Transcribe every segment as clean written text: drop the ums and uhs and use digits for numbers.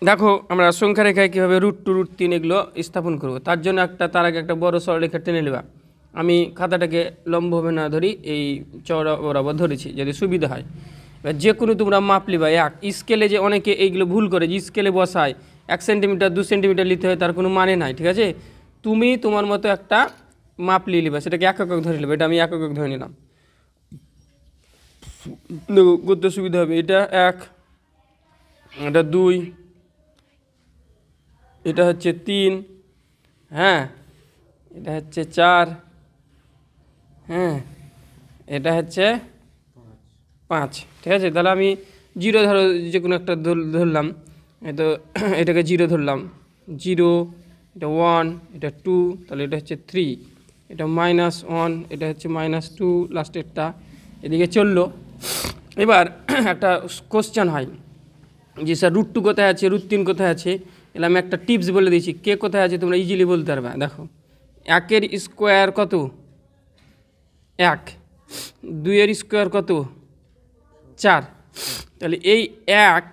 দেখো আমরা সংখ্যা রেখায় কীভাবে √2 √3 এগুলো স্থাপন করব। তার জন্য তার আগে একটা বড় সরলরেখা টেনে নেবা। আমি খাতাটাকে লম্বভাবে না ধরি, এই চওড়া বরাবর ধরেছি যদি সুবিধা হয়। এবার যে কোনো তোমরা মাপ লিবা। এক স্কেলে যে অনেকে এইগুলো ভুল করে, যে স্কেলে বসায় 1 সেন্টিমিটার 2 সেন্টিমিটার নিতে হয়, তার কোনো মানে নাই। ঠিক আছে, তুমি তোমার মতো একটা মাপ নিয়ে নিবা, সেটাকে একক ধরে নেবে। এটা আমি একক ধরে নিলাম, করতে সুবিধা হবে। এটা 1, এটা 2, এটা হচ্ছে 3, হ্যাঁ, এটা হচ্ছে 4, হ্যাঁ, এটা হচ্ছে 5। ঠিক আছে, তাহলে আমি 0 ধরো, যে কোনো একটা ধরলাম। তো এটাকে 0 ধরলাম, 0, এটা 1, এটা 2, তাহলে এটা হচ্ছে 3, এটা -1, এটা হচ্ছে -2, লাস্টেরটা এদিকে চললো। এবার একটা কোশ্চেন হয় যে স্যার √2 কোথায় আছে, √3 কোথায় আছে। এলে আমি একটা টিপস বলে দিয়েছি, কে কোথায় আছে তোমরা ইজিলি বলতে পারবে। দেখো, 1 এর স্কোয়ার কত? 1। 2 এর স্কোয়ার কত? 4। তাহলে এই 1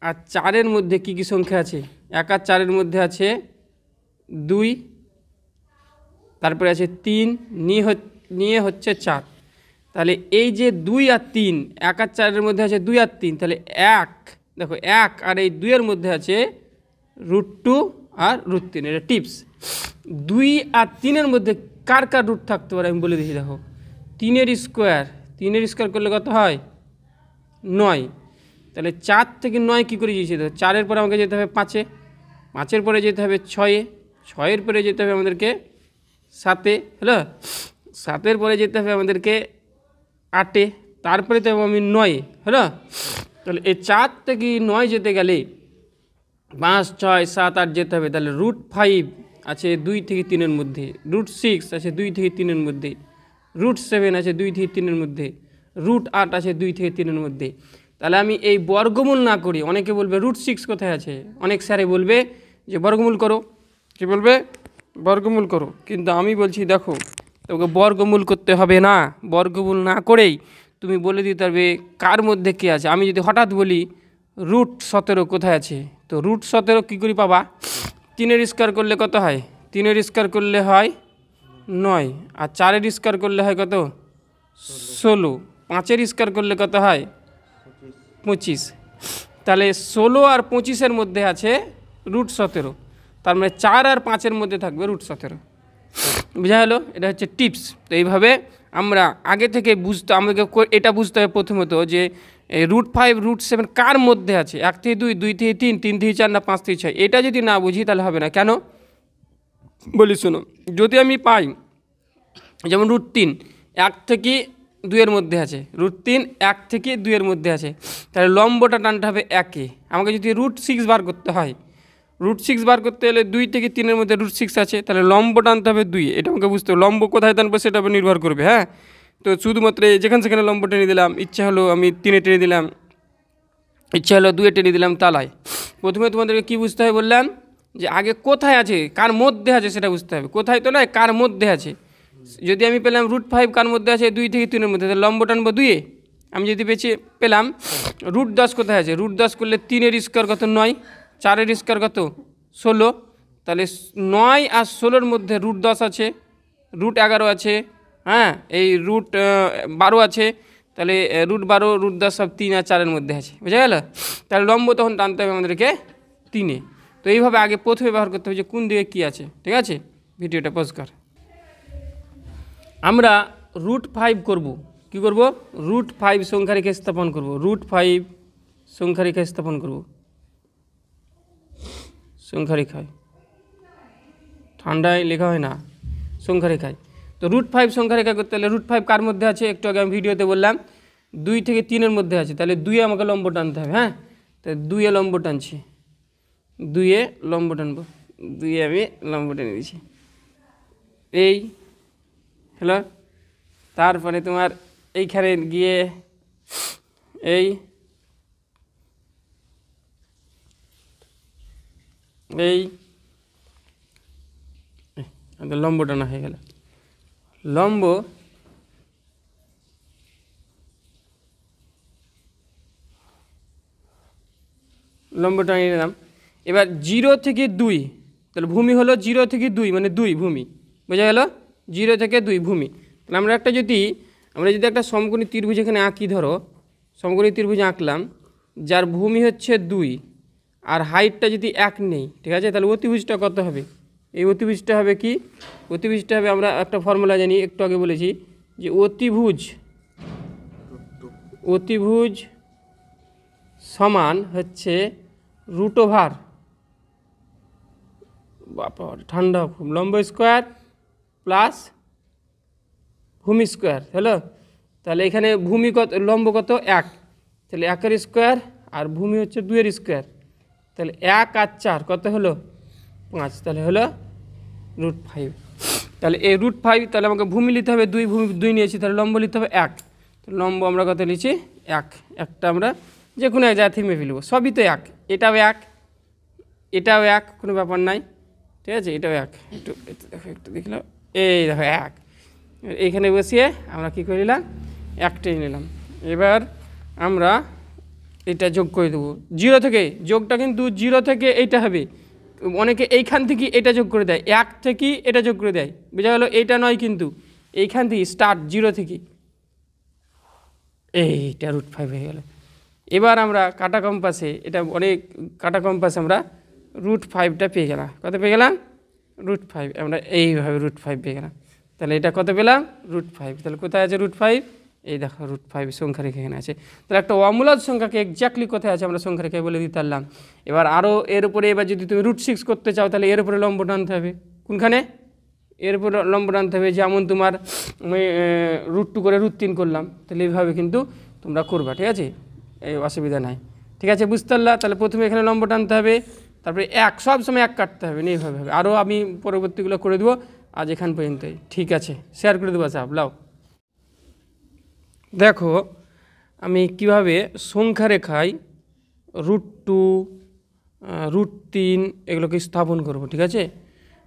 আর 4-এর মধ্যে কি কি সংখ্যা আছে? 1 আর 4-এর মধ্যে আছে 2, তারপরে আছে 3, নিয়ে হচ্ছে 4। তাহলে এই যে 2 আর 3, 1 আর 4-এর মধ্যে আছে 2 আর 3, তাহলে 1, দেখো 1 আর এই 2-এর মধ্যে আছে √2 আর √3। এটা টিপস। 2 আর 3-এর মধ্যে কার কার রুট থাকতে পারে আমি বলে দিচ্ছি। দেখো, 3-এর স্কোয়ার করলে কত হয়? 9। তাহলে 4 থেকে 9 কী করে গিয়েছে? দেখো, 4-এর পরে আমাকে যেতে হবে 5-এ, 5-এর পরে যেতে হবে 6-এ, 6-এর পরে যেতে হবে আমাদেরকে 7-এ, হলো, 7-এর পরে যেতে হবে আমাদেরকে 8-এ, তারপরে তো আমি 9-এ, হলো। তাহলে এই 4 থেকে 9 যেতে গেলে 5, 6, 7, 8 যেতে হবে। তাহলে √5 আছে 2 থেকে 3-এর মধ্যে, √6 আছে 2 থেকে 3-এর মধ্যে, √7 আছে 2 থেকে 3-এর মধ্যে, √8 আছে 2 থেকে 3-এর মধ্যে। তাহলে আমি এই বর্গমূল না করি, অনেকে বলবে √6 কোথায় আছে, অনেক স্যারে বলবে যে বর্গমূল করো। কী বলবে? বর্গমূল করো। কিন্তু আমি বলছি দেখো, তোকে বর্গমূল করতে হবে না। বর্গমূল না করেই তুমি বলে দিতে পারবে কার মধ্যে কে আছে। আমি যদি হঠাৎ বলি √17 কোথায় আছে, তো √17 কী করে পাবা? 3-এর স্কোয়ার করলে কত হয়? 3-এর স্কোয়ার করলে হয় 9, আর 4-এর স্কোয়ার করলে হয় কত? 16, 5-এর স্কোয়ার করলে কত হয়? 25। তাহলে 16 আর 25-এর মধ্যে আছে √17, তার মানে 4 আর 5-এর মধ্যে থাকবে √17। বোঝা গেল? এটা হচ্ছে টিপস। তো এইভাবে আমরা আগে থেকে আমাকে এটা বুঝতে হবে প্রথমত যে √5 √7 কার মধ্যে আছে। 1 থেকে 2, 2 থেকে 3, 3 থেকে 4, না 5 থেকে 6। এটা যদি না বুঝি তাহলে হবে না। কেন বলি শোনো, যদি আমি পাই যেমন √3 1 থেকে 2-এর মধ্যে আছে, √3 1 থেকে 2-এর মধ্যে আছে, তাহলে লম্বটা টানতে হবে 1-এ। আমাকে যদি √6 বার করতে হয়, √6 বার করতে হলে 2 থেকে 3-এর মধ্যে √6 আছে, তাহলে লম্ব টানতে হবে 2-এ। এটা আমাকে বুঝতে হবে। লম্ব কোথায় টানবো সেটা উপর নির্ভর করবে, হ্যাঁ। তো শুধুমাত্র যেখানে সেখানে লম্ব টেনে দিলাম, ইচ্ছা হলো আমি 3-এ টেনে দিলাম, ইচ্ছা হলো 2-এ টেনে দিলাম, তালাই। প্রথমে তোমাদেরকে কী বুঝতে হবে বললাম, যে আগে কোথায় আছে, কার মধ্যে আছে সেটা বুঝতে হবে। কোথায় তো নয়, কার মধ্যে আছে। যদি আমি পেলাম √5 কার মধ্যে আছে, 2 থেকে 3-এর মধ্যে, তাহলে লম্ব টানবো 2-এ। আমি যদি পেলাম √10 কোথায় আছে, √10 করলে 3-এর স্কোয়ার কত? 9, 4-এর স্কোয়ার কত? 16। তাহলে 9 আর 16-র মধ্যে √10 আছে, √11 আছে, হ্যাঁ, এই √12 আছে। তাহলে √12, √10 সব 3 আর 4-এর মধ্যে আছে। বুঝা গেল? তাহলে লম্ব তখন টানতে হবে আমাদেরকে 3-এ। তো এইভাবে আগে প্রথমে ব্যবহার করতে হবে যে কোন দিকে কী আছে। ঠিক আছে, ভিডিওটা পজ কর। আমরা √5 করব। কি করব? √5 সংখ্যা রেখা স্থাপন করব। √5 সংখ্যা রেখা স্থাপন করব। সংখ্যা রেখায়, ঠান্ডায় লেখা হয় না, সংখ্যা রেখায়। তো √5 সংখ্যা রেখা করতে হলে √5 কার মধ্যে আছে, একটু আগে আমি ভিডিওতে বললাম 2 থেকে 3-এর মধ্যে আছে। তাহলে 2-এ আমাকে লম্ব টানতে হবে, হ্যাঁ। তো 2-এ লম্ব টানছি, 2-এ লম্ব টানবো, 2-এ আমি লম্ব টেনে দিচ্ছি, এই হ্যালো। তারপরে তোমার এইখানে গিয়ে এই লম্ব টানা হয়ে গেল। লম্ব টানিয়ে নিলাম। এবার 0 থেকে 2, তাহলে ভূমি হলো 0 থেকে 2 মানে 2 ভূমি, বোঝা গেল? 0 থেকে 2 ভূমি। তাহলে আমরা যদি একটা সমকোণী ত্রিভুজ এখানে আঁকি, ধরো সমকোণী ত্রিভুজ আঁকলাম, যার ভূমি হচ্ছে 2 আর হাইটটা যদি 1 নেই, ঠিক আছে, তাহলে অতিভুজটা কত হবে? এই অতিভুজটা হবে কি? অতিভুজটা হবে, আমরা একটা ফর্মুলা জানি, একটু আগে বলেছি, যে অতিভুজ সমান হচ্ছে রুট ওভার, বাবা ঠান্ডা খুব, লম্ব স্কোয়ার প্লাস ভূমি স্কোয়ার, হলো? তাহলে এখানে ভূমি কত, লম্ব কত? 1, তাহলে 1-এর স্কোয়ার আর ভূমি হচ্ছে 2-এর স্কোয়ার, তাহলে 1 আর 4 কত হলো? 5, তাহলে হলো √5। তাহলে এই √5, তাহলে আমাকে ভূমি নিতে হবে 2, ভূমি 2 নিয়েছি, তাহলে লম্ব নিতে হবে 1, তাহলে লম্ব আমরা কত নিয়েছি? 1। একটা আমরা যে কোনো এক জায়গা থেমে ফেলবো, সবই তো 1, এটাও 1, এটাও 1, কোনো ব্যাপার নাই, ঠিক আছে, এটাও 1, একটু দেখো, একটু দেখলাম, এই দেখো 1, এইখানে বসিয়ে আমরা কী করে নিলাম? 1টাই নিলাম। এবার আমরা এটা যোগ করে দেবো 0 থেকে, যোগটা কিন্তু 0 থেকে এইটা হবে, অনেকে এইখান থেকে এটা যোগ করে দেয়, 1 থেকে এটা যোগ করে দেয়, বোঝা গেল? এইটা নয় কিন্তু, এইখান থেকে স্টার্ট 0 থেকে, এইটা √5 হয়ে গেল। এবার আমরা কাটা কম্পাসে, এটা অনেক কাটা কম্পাসে আমরা √5টা পেয়ে গেলাম, কত পেয়ে গেলাম? √5, আমরা এইভাবে √5 পেয়ে গেলাম। তাহলে এটা কত পেলাম? √5। তাহলে কোথায় আছে √5? এই দেখো √5 সংখ্যা রেখা এখানে আছে। তাহলে একটা অমূলদ সংখ্যাকে এক্স্যাক্টলি কোথায় আছে আমরা সংখ্যা রেখায় বলে দিতে পারলাম। এবার আরও এর উপরে, এবার যদি তুমি √6 করতে চাও, তাহলে এর উপরে লম্ব টানতে হবে, কোনখানে? এর উপরে লম্ব টানতে হবে, যেমন তোমার √2 করে √3 করলাম, তাহলে এইভাবে কিন্তু তোমরা করবা, ঠিক আছে, এই অসুবিধা নাই, ঠিক আছে, বুঝতে পারলা? তাহলে প্রথমে এখানে লম্ব টানতে হবে, তারপরে 1, সব সময় 1 কাটতে হবে, এইভাবে হবে। আরও আমি পরবর্তীগুলো করে দেবো, আজ এখান পর্যন্তই, ঠিক আছে, শেয়ার করে দেবো সাহেব, লাও। দেখো আমি কিভাবে সংখ্যা রেখায় √2, √3 এগুলোকে স্থাপন করব, ঠিক আছে?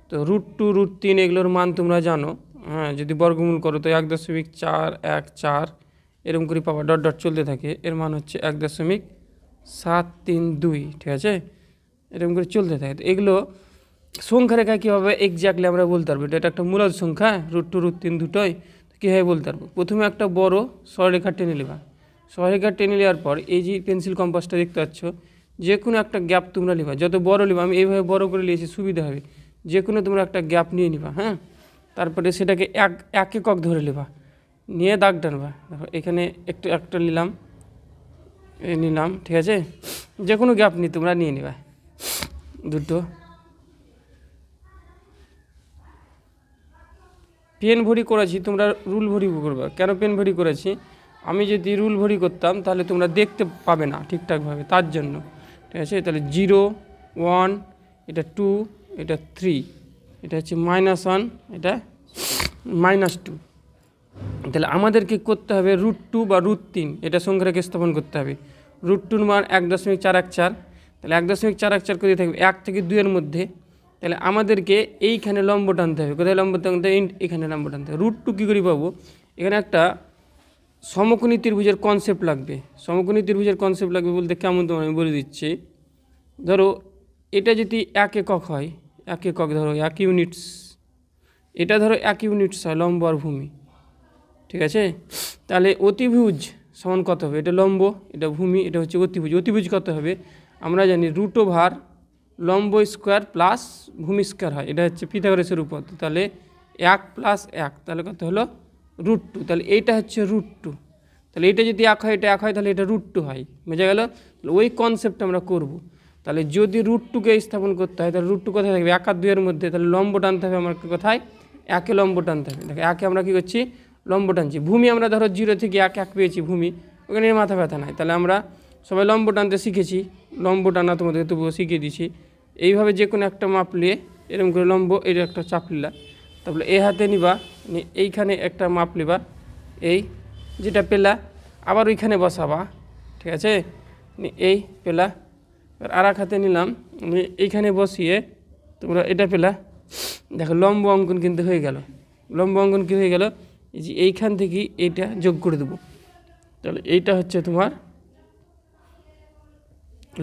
তো √2, √3 এগুলোর মান তোমরা জানো, হ্যাঁ, যদি বর্গমূল করো তো 1.114 এরকম করে পাবা, ডট ডট চলতে থাকে, এর মান হচ্ছে 1.732, ঠিক আছে, এরকম করে চলতে থাকে। তো এগুলো সংখ্যা রেখায় কীভাবে এক্স্যাক্টলি আমরা বলতে পারবো, এটা একটা মূলদ সংখ্যা, √2, √3 দুটোই, কীভাবে বলতে পারবো? প্রথমে একটা বড় সরলরেখা টেনে নেবা, সরলরেখা টেনে নেওয়ার পর এই যে পেন্সিল কম্পাসটা দেখতে পাচ্ছ, যে কোনো একটা গ্যাপ তোমরা নেবা, যত বড় নেবা, আমি এইভাবে বড় করে নিয়েছি সুবিধা হবে, যে কোনো তোমরা একটা গ্যাপ নিয়ে নিবা, হ্যাঁ, তারপরে সেটাকে এক একক ধরে নেবা, নিয়ে দাগ টানবা। দেখো এখানে একটা নিলাম, নিলাম, ঠিক আছে, যে কোনো গ্যাপ নিয়ে তোমরা নিয়ে নিবা, দুটো। পেন ভরি করেছি, তোমরা রুল ভরি করবে। কেন পেন ভরি করেছি? আমি যদি রুল ভরি করতাম তাহলে তোমরা দেখতে পাবে না ঠিকঠাকভাবে, তার জন্য, ঠিক আছে। তাহলে 0, 1, এটা 2, এটা 3, এটা হচ্ছে -1, এটা -2। তাহলে আমাদেরকে করতে হবে √2 বা √3, এটা সংখ্যাকে স্থাপন করতে হবে। √2 মান 1.414, তাহলে 1.414 করে থাকবে 1 থেকে 2 এর মধ্যে। তাহলে আমাদেরকে এইখানে লম্ব টানতে হবে, কোথায় লম্ব টানতে হবে? এখানে লম্ব টানতে হবে। √2 কী করে পাবো? এখানে একটা সমকোণী ত্রিভুজের কনসেপ্ট লাগবে। সমকোণী ত্রিভুজের কনসেপ্ট লাগবে বলতে কেমন, তোমার আমি বলে দিচ্ছি। ধরো এটা যদি 1 একক হয়, 1 একক ধরো 1 ইউনিটস, এটা ধরো 1 ইউনিটস হয় লম্ব আর ভূমি, ঠিক আছে। তাহলে অতিভুজ সমান কত হবে? এটা লম্ব, এটা ভূমি, এটা হচ্ছে অতিভুজ। অতিভুজ কত হবে? আমরা জানি √ওভার লম্ব স্কোয়ার প্লাস ভূমি স্কোয়ার হয়, এটা হচ্ছে পিথাগোরাসের উপপাদ্য। তাহলে 1 + 1, তাহলে কত হলো? √2। তাহলে এইটা হচ্ছে √2, তাহলে এটা যদি 1 হয়, এটা 1 হয়, তাহলে এটা √2 হয়, বোঝা গেল? তাহলে ওই কনসেপ্ট আমরা করব। তাহলে যদি √2কে স্থাপন করতে হয়, তাহলে √2 কোথায় থাকবে? 1 আর 2 এর মধ্যে, তাহলে লম্ব টানতে হবে আমার কোথায়? 1-এ লম্ব টানতে হবে। দেখো 1-এ আমরা কী করছি? লম্ব টানছি। ভূমি আমরা ধরো 0 থেকে 1 পেয়েছি ভূমি, ওখানে মাথা ব্যথা নাই। তাহলে আমরা সবাই লম্ব টানতে শিখেছি, লম্ব টানা তোমাদের তবুও শিখিয়ে দিছি। এইভাবে যে কোনো একটা মাপ নিয়ে এরকম করে লম্ব, এটা একটা চাপ নিলা, তারপরে এই হাতে নিবা, এইখানে একটা মাপ নিবা, এই যেটা পেলা আবার ওইখানে বসাবা, ঠিক আছে, এই পেলা। আর এক হাতে নিলাম, এইখানে বসিয়ে তোমরা এটা পেলা। দেখো লম্ব অঙ্কন কিন্তু হয়ে গেল। লম্ব অঙ্কন কী হয়ে গেল? এই যে এইখান থেকে এইটা যোগ করে দেবো, তাহলে এইটা হচ্ছে তোমার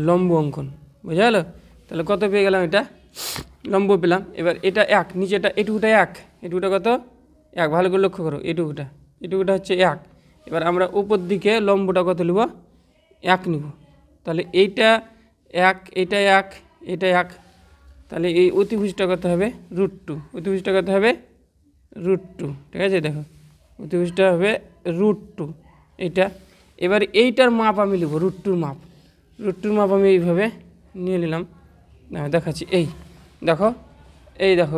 লম্ব অঙ্কন, বোঝা গেল? তাহলে কত পেয়ে গেলাম, এটা লম্ব পেলাম। এবার এটা 1, নিচেটা এটুকুটা 1, এটুকুটা কত 1, ভালো করে লক্ষ্য করো, এটুকুটা হচ্ছে 1। এবার আমরা উপর দিকে লম্বটা কত নিব, 1 নিব। তাহলে এইটা 1, এটা 1, এটা 1, তাহলে এই অতিভুজটা কত হবে √2, অতিভুজটা কত হবে √2, ঠিক আছে। দেখো অতিভুজটা হবে √2 এইটা। এবার এইটার মাপ আমি লিখব, √2 মাপ, √2 মাপ আমি এইভাবে নিয়ে নিলাম, দেখাচ্ছি। এই দেখো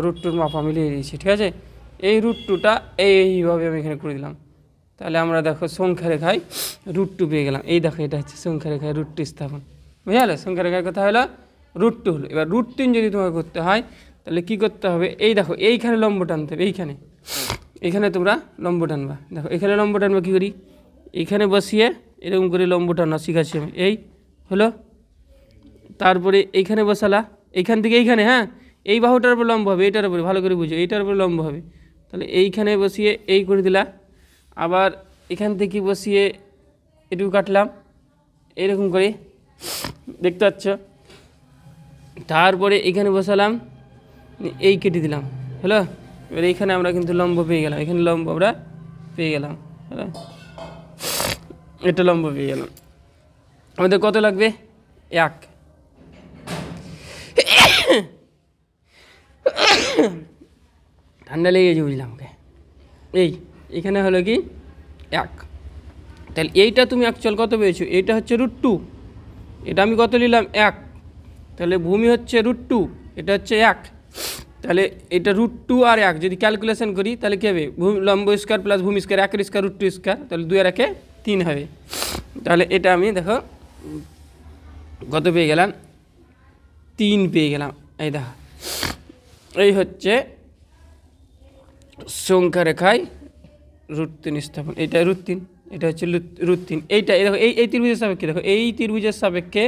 √2 মাপ আমি লিখে দিয়েছি, ঠিক আছে। এই √2টা এইভাবে আমি এখানে করে দিলাম। তাহলে আমরা দেখো সংখ্যা রেখায় √2 পেয়ে গেলাম। এই দেখো এটা হচ্ছে সংখ্যা রেখায় √2 স্থাপন, বুঝা গেল। সংখ্যা রেখায় কথা হলো √2 হলো। এবার √3 যদি তোমাকে করতে হয় তাহলে কি করতে হবে, এই দেখো এইখানে লম্ব টানতে হবে, এইখানে তোমরা লম্ব টানবা। দেখো এখানে লম্ব টানবা কী করি, এইখানে বসিয়ে এরকম করে লম্ব টানা শিখাচ্ছি আমি, এই হলো। তারপরে এইখানে বসালা, এইখান থেকে এইখানে, হ্যাঁ এই বাহুটার উপর লম্ব হবে, এইটার উপরে ভালো করে বুঝো, এইটার উপর লম্ব হবে। তাহলে এইখানে বসিয়ে এই করে দিলা, আবার এখান থেকে বসিয়ে এটুকু কাটলাম এরকম করে, দেখতে পাচ্ছ। তারপরে এখানে বসালাম, এই কেটে দিলাম, হ্যালো। এবার এইখানে আমরা কিন্তু লম্ব পেয়ে গেলাম, এখানে লম্ব আমরা পেয়ে গেলাম, হ্যালো, এটা লম্ব পেয়ে গেলাম। আমাদের কত লাগবে, 1। ঠান্ডা লেগে গেছে বুঝলাম ওকে। এইখানে হলো কি 1, তাহলে এইটা তুমি অ্যাকচুয়াল কত পেয়েছো, এইটা হচ্ছে √2, এটা আমি কত নিলাম 1, তাহলে ভূমি হচ্ছে √2, এটা হচ্ছে 1, তাহলে এটা √2 আর 1 যদি ক্যালকুলেশন করি তাহলে কী হবে, লম্ব স্কোয়ার প্লাস ভূমি স্কোয়ার, 1 স্কোয়ার √2 স্কোয়ার, তাহলে 2 আর 1 3 হবে। তাহলে এটা আমি দেখো কত পেয়ে গেলাম, 3 পেয়ে গেলাম। এই দেখো এই হচ্ছে সংখ্যা রেখায় √3 স্থাপন, এইটা √3, এটা হচ্ছে √3। এইটা দেখো এই ত্রিভুজের সাপেক্ষে, দেখো এই ত্রিভুজের সাপেক্ষে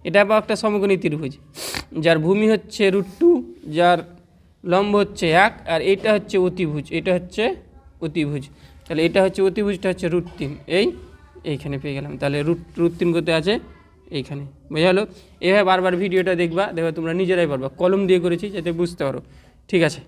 এটা আবার একটা সমকোণী ত্রিভুজ, যার ভূমি হচ্ছে √2, যার লম্ব হচ্ছে 1, আর এইটা হচ্ছে অতিভুজ, এটা হচ্ছে অতিভুজ। তাহলে এটা হচ্ছে অতিভুজটা হচ্ছে √3, এইখানে পেয়ে গেলাম। তাহলে √3 করতে আছে এইখানে, বোঝা হলো। এভাবে বারবার ভিডিওটা দেখবা, দেখো তোমরা নিজেরাই পারবা, কলম দিয়ে করেছি যাতে বুঝতে পারো, ঠিক আছে।